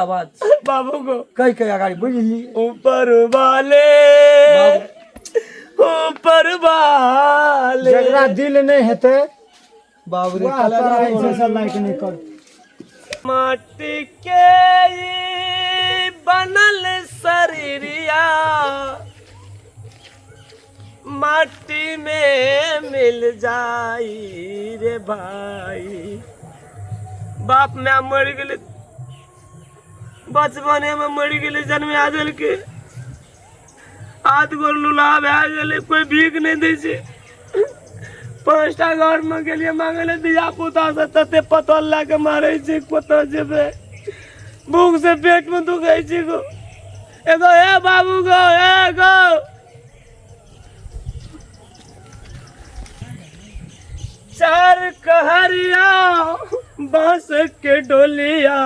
आवाज बाबू को कई कई अगाड़ी बुझली ऊपर वाले जगरा दिल नहीं हेते बाबू रे वाह तोरा ऐसा लाइक नहीं कर माटी के ई बनल शरीरिया माटी में मिल जाई रे भाई। बाप मैं मर गए बचपने में मर गए जन्म आ गल के हाथ गोर लुला भए गए कोई भीख नहीं दे छै 5टा घर में गेलिए मांगे धिया पुता से तते पतल ला के मारे छै कतऽ जेबे भूख से पेट में दुखै छै गो एगो ए बाबू गो एगो चार कहरिया बांस के डोलिया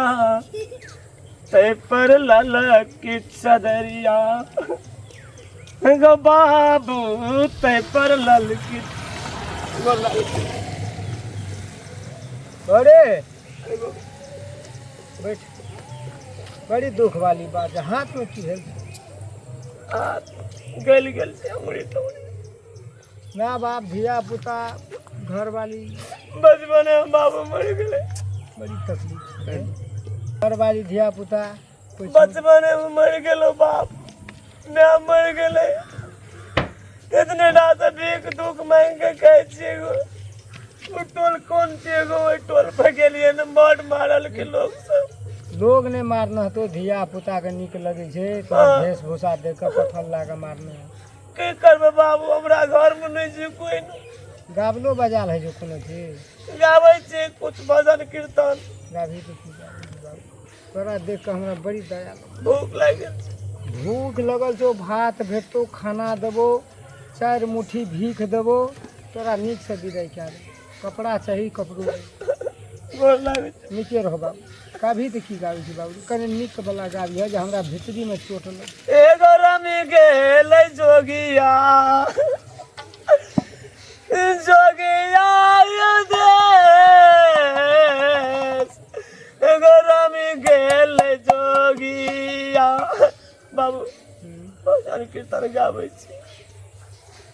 ते पर ललक की चदरिया गो बाबू ते पर ललकी अरे बैठ बड़ी दुख वाली बात है हाथ में की है गल गल से अंगुरी तोड़ी माँ बाप धिया पुता घर वाली बचपने में बाबू मर गए बड़ी तकलीफ है घर वाली धिया पुता बचपने में मर गए बाप मैं मर गए इतने रात भीख दुख मांग के कहे छिए गो वो टोल कौन छिए गो वो टोल पे गेलिए न मर्ड मारल के लोग सब लोग ने मारना तो धिया पुता के निक लगे छे तो वेशभूषा देख के पत्थर ला के मारने की करबे बाबू हमरा घर में नहीं छै कोई नहीं गावलो बजाल है जो कोनो चीज गाबै छै कुछ भजन कीर्तन गाभी तो की गावी बाबू तोरा देख के हमरा बड़ी दया भूख लागल भूख लगल छो भात भेटतो खाना देबो 4 मुट्ठी भीख देबो तोरा नीक से विदाई कए दे कपड़ा चाही कपड़ो गोर लागै छै नीके रह बाबू गाभी तो की गावी छी बाबू कने नीक वाला गावी है जे हमरा भितरी में चोट लग एगो रमी गेल जोगिया जोगिया देश एगो रमी गेल जोगिया बाबू भजन कीर्तन गाबै छी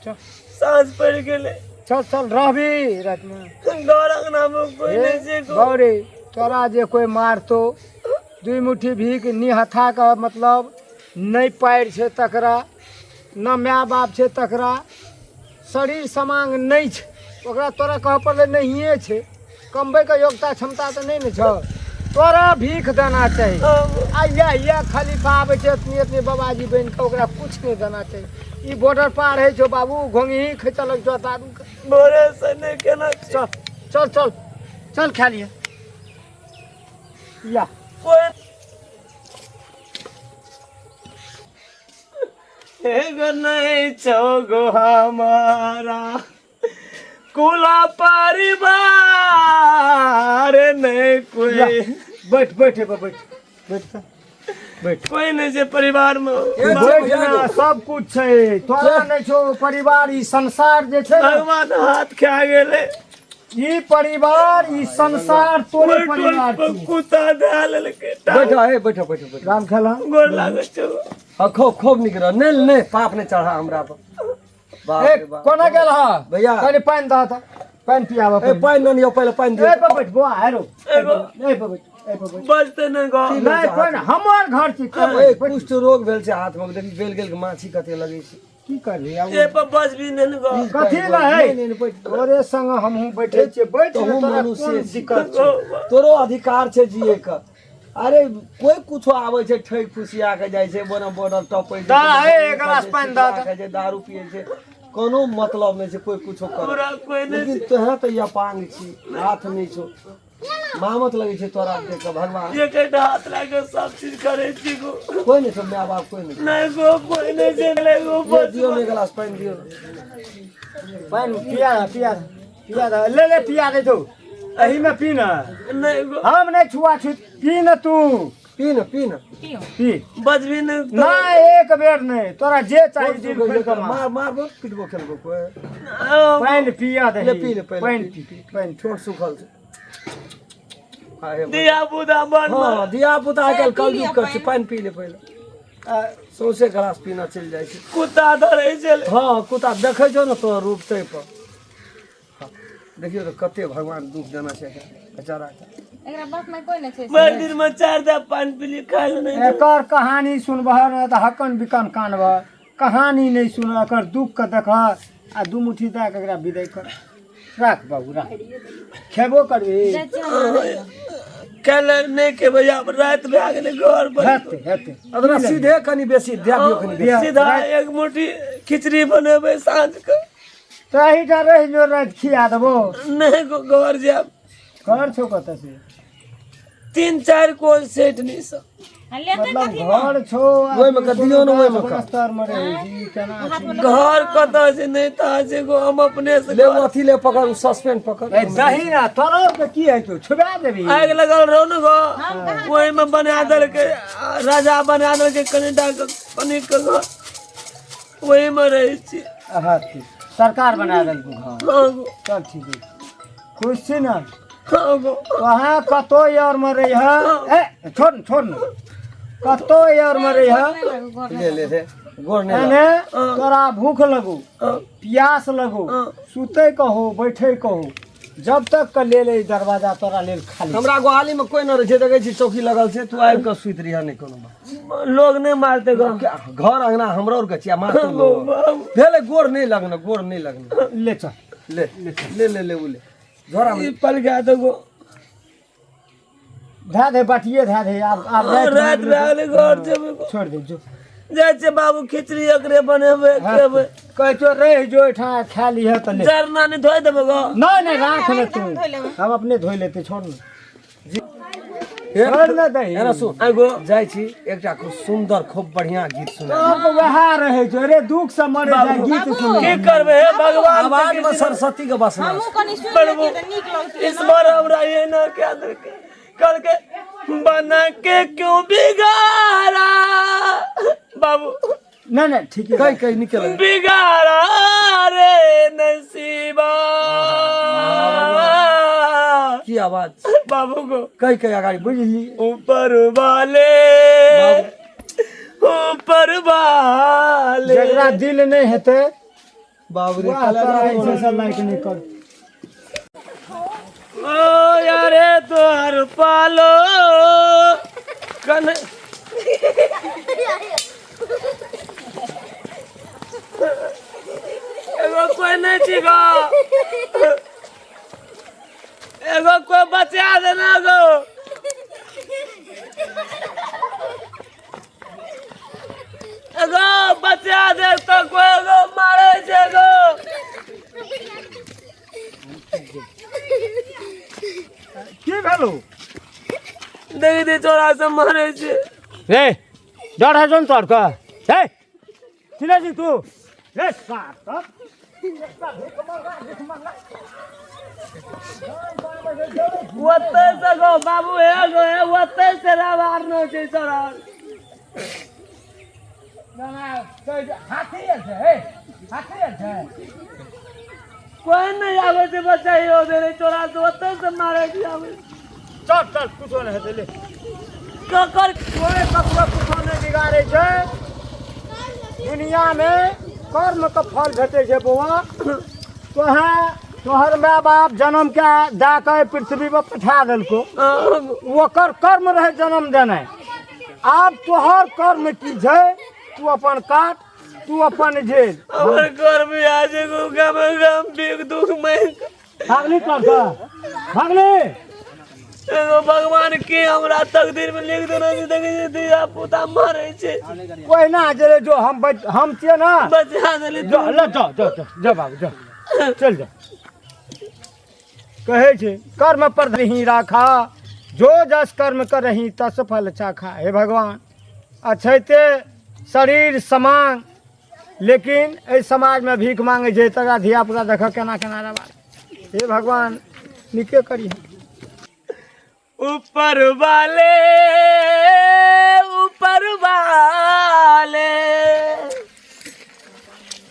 चल साँझ पड़ि गेलै चल चल रहबी रात में घर अंगना में कोई नहीं छै गौरी तोरा जे कोई मारतो 2 मुट्ठी भीख निहथा का मतलब नहीं पैर छे तकरा न माय बाप छे तकरा शरीर समांग नहीं छे ओकरा तोरा कह पड़ले नहिए छे कमबै के योग्यता क्षमता तो नहीं न छ तोरा भीख देना चाहिए या खलीफा आबै छे इतनी बाबाजी बन के ओकरा कुछ नहीं देना चाहिए ई बॉर्डर पार है जो बाबू घोंगी खचलक जो दारू के बोरे से नहीं केना चल चल चल चल खा लिए या कोई एगो नहीं छो हमारा कुला परिवार नहीं कोई बैठ बैठ बैठ बैठ बैठ कोई नहीं छै परिवार में बैठ ना सब कुछ छै तोरा नहीं छो परिवार ई संसार जे छै भगवान हाथ खा गेले ई परिवार ई संसार तोरे परिवार छी कुत्ता धाल लेके बैठो ए बैठो बैठो बैठो राम खेला गोर लागै छो खूब खूब निक रह नहीं नहीं पाप नहीं चढ़ा हमरा पर बाप ए रे बाप कोना गेल हा भैया कनी पानी दा था पानी पियावा ए पानी न लियो पहले पानी दियो ए पे बैठ बुआ हेरो एगो ए पे बैठ ए पे बैठ बजते नहीं गो नहीं कोई ना हमर घर छी के ए कुष्ठ रोग भेल छै हाथ में देखी बेल गेल के माछी कते लगे छै की करबी ए पर बज भी नहीं गो कथी ला है तोरे संग हमहू बैठे छिए बैठ तो हम तोरा मनुष्य कोन छी। दिक्कत छै तोरो अधिकार छै जिए के अरे कोई कुछो आवे छै ठैक फुसिया के जाय छै बोना बॉर्डर टपै छै दा ए एक गिलास पानी दा के जे दारू पिए छै कोनो मतलब नहीं छै कोई कुछो कर पूरा कोई नहीं लेकिन तोहे तो या पांग छी हाथ नहीं छो मामत लगे छै तोरा देख के भगवान ये कटा हाथ लागे सब चीज करे छी गो कोई नहीं छो माय बाप कोई नहीं नहीं गो कोई नहीं छै ले गो ये दियो में गिलास पानी दियो पानी पिया दा ले पिया दे तू एही में पी ना नहीं गो हम नहीं छुआ छूत पी ना तू पी न पी बज भी नहीं ना एक बेर नहीं तोरा जे चाहिए दिन खोल के मार मार मार पिटबो खेलबो कोई पानी पिया दे ले पी ले पहले पानी पी पानी छोड़ सुखल छै दिया पुता बन हाँ दिया पुता आजकल कलयुग कर छै पानि पी ले पहिले सौंसे ग्लास पीना चलि जाइ छै कुत्ता धरे चले हाँ कुत्ता देखै छौ ने तो रूप तै पर हाँ, देखियो तो कते भगवान दुख देना छै एकरा बेचारा के एकरा बाप में कोई नहीं छे भरि दिन में 4 दा पानी पी खाए ले नहीं एकर कहानी सुनबह न तऽ हकन बिकन कानबह कहानी नहीं सुन एकर दुख के देखह आ दू मुट्ठी दए के एकरा विदाई कर राख बाबू राख खेबो करबी कल नहीं के भैया रात में आ गेले घर पर हेते हेते अदरा सीधे कनी बेसी दे दियो कनी बेसी सीधा एक मुट्ठी खिचड़ी बनेबे साँझ के तही टा रहि जो रात खिया देबो नहीं को घर जाब घर छौ कतऽ से 3-4 कोल सेट नहीं सब मतलब घर छौ ओइ में के दियो न ओइ में के स्तर में रहै छी केना छी घर कत से नहीं ता से को हम अपने से ले अथी ले पकड़ सस्पेंड पकड़ ए दही ना तोरो के की है तू छुबा देबी आग लगल रहो न गो वही में बना दल के राजा बना दल के कनिटा के कनी के घर वही में रहे छी हाँ ठीक सरकार बना देलकौ घर हाँ गो चल ठीक है खुश छी ना हाँ गो वहाँ कतो यार में रही है ए छोड़ छोड़ न कतो यार में रही है ले ले रे गोर नहीं एने तोरा भूख लगो हाँ। प्यास लगो हाँ। सुते कहो बैठे कहो जब तक के ले ले दरवाजा तोरा लेल खाली हमरा गोहाली में कोई न रहे छै देखै छी चौकी लगल छै तू आबि के सुति रहिया नहीं कोनो बात लोग नहीं मारते गो घर अंगना हमरो और के छिया मार तू लोग भेले गोर नहीं लगना ले चल ले ले ले ले उ ले झोरा में पल गया तो गो धा दे बटिए धा दे अब रात में आगले घर जेबे गो छोड़ दे जो जाय छै बाबू खिचड़ी एकरे बनेबे खेबे कह तो रह जो ठा खा ली है तो ले जरना नहीं धोई देबे गो नहीं नहीं राख ले तू हम अपने धोई लेते छोड़ न छोड़ न दही एना सुन आगो जाइ छी एकटा खूब सुंदर खूब बढ़िया गीत सुना अब वह रहे जो रे दुख से मरे जाए गीत सुन की करबे हे भगवान आवाज में सरस्वती के बसना हमहु कनी सुन लेके त नीक लगतै इस बार हमरा ये ना क्या करके बना के क्यों बिगाड़ा बाबू नहीं नहीं ठीक है कहीं कहीं निकल बिगाड़ा रे नसीबा की आवाज बाबू को कहीं कहीं आगाड़ी बुझली ऊपर वाले जगरा दिल नहीं हेते बाबू रे वाह, तोरा ऐसे सब लाइक नहीं कर ओ यारे तोहर पालो कन एगो कोई नहीं छिगो एगो कोई बचा देना गो एगो बचा दे तो कोई एगो मारे छै गो की भेलो देखी दे चोरा से मारे छै रे डर है जोन तोर का हे चिना जी तू रे सात ओते से गो बाबू एगो है ओते से रावार न छै चोरा हाथी है हाथी है कोई नहीं आवे छै बचाइयो दे रे चोरा से ओते से मारे छै आवे चल चल कुछो नहीं हेते ले ककर कोई ककरो कुछो नहीं बिगाड़े छै दुनिया में कर्म का फल भेटे छै बौआ तोहर माय बाप जन्म के दए के पृथ्वी पर पठा देलको ओकर कर्म रहे जन्म देनाइ आब तोहर कर्म की छै तू अपन काट तू अपन झेल हमर घर में आज गो गम बिग दुख में भागली कर भागली एगो भगवान के हमरा तकदीर में लिख देना छै देखै छै दिया पुता मारे छै कोई ना जे जो हम छियै ना बचा देली जो ले जा बाबू जा चल जा कहे छै कर्म पर रही राखा जो जस कर्म करही तस फल चाखा हे भगवान अछैते शरीर समान लेकिन एहि समाज में भीख मांगे छै तकरा धिया पुता देख केना केना रहबा हे भगवान नीके करी ऊपर वाले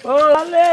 ओ वाले